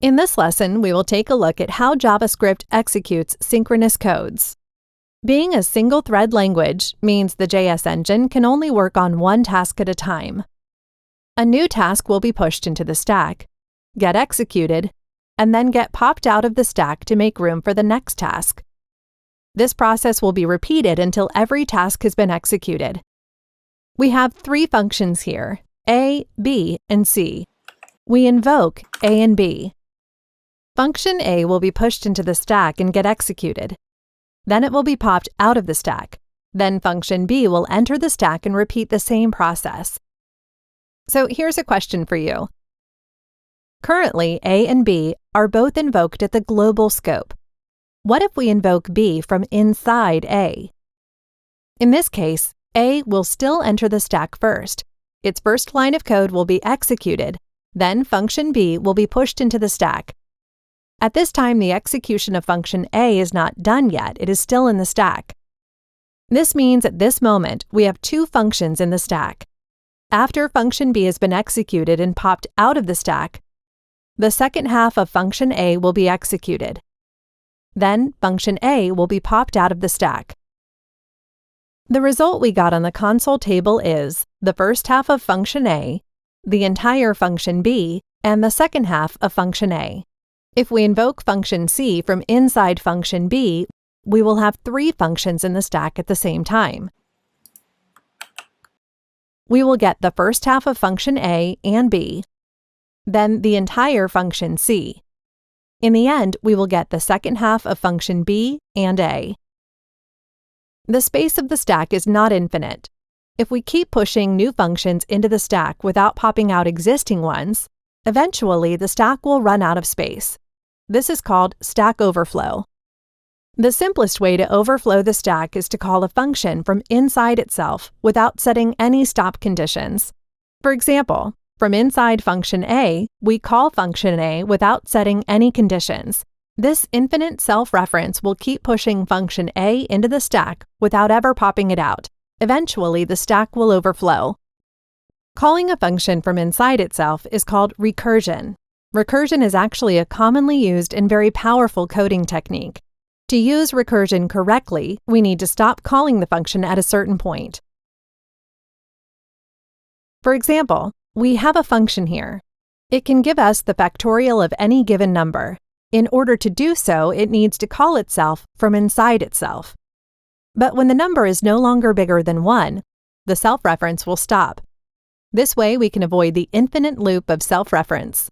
In this lesson, we will take a look at how JavaScript executes synchronous codes. Being a single-thread language means the JS engine can only work on one task at a time. A new task will be pushed into the stack, get executed, and then get popped out of the stack to make room for the next task. This process will be repeated until every task has been executed. We have three functions here, A, B, and C. We invoke A and B. Function A will be pushed into the stack and get executed. Then it will be popped out of the stack. Then function B will enter the stack and repeat the same process. So here's a question for you. Currently, A and B are both invoked at the global scope. What if we invoke B from inside A? In this case, A will still enter the stack first. Its first line of code will be executed. Then function B will be pushed into the stack. At this time, the execution of function A is not done yet. It is still in the stack. This means at this moment, we have two functions in the stack. After function B has been executed and popped out of the stack, the second half of function A will be executed. Then function A will be popped out of the stack. The result we got on the console table is the first half of function A, the entire function B, and the second half of function A. If we invoke function C from inside function B, we will have three functions in the stack at the same time. We will get the first half of function A and B, then the entire function C. In the end, we will get the second half of function B and A. The space of the stack is not infinite. If we keep pushing new functions into the stack without popping out existing ones, eventually the stack will run out of space. This is called stack overflow. The simplest way to overflow the stack is to call a function from inside itself without setting any stop conditions. For example, from inside function A, we call function A without setting any conditions. This infinite self-reference will keep pushing function A into the stack without ever popping it out. Eventually, the stack will overflow. Calling a function from inside itself is called recursion. Recursion is actually a commonly used and very powerful coding technique. To use recursion correctly, we need to stop calling the function at a certain point. For example, we have a function here. It can give us the factorial of any given number. In order to do so, it needs to call itself from inside itself. But when the number is no longer bigger than 1, the self-reference will stop. This way, we can avoid the infinite loop of self-reference.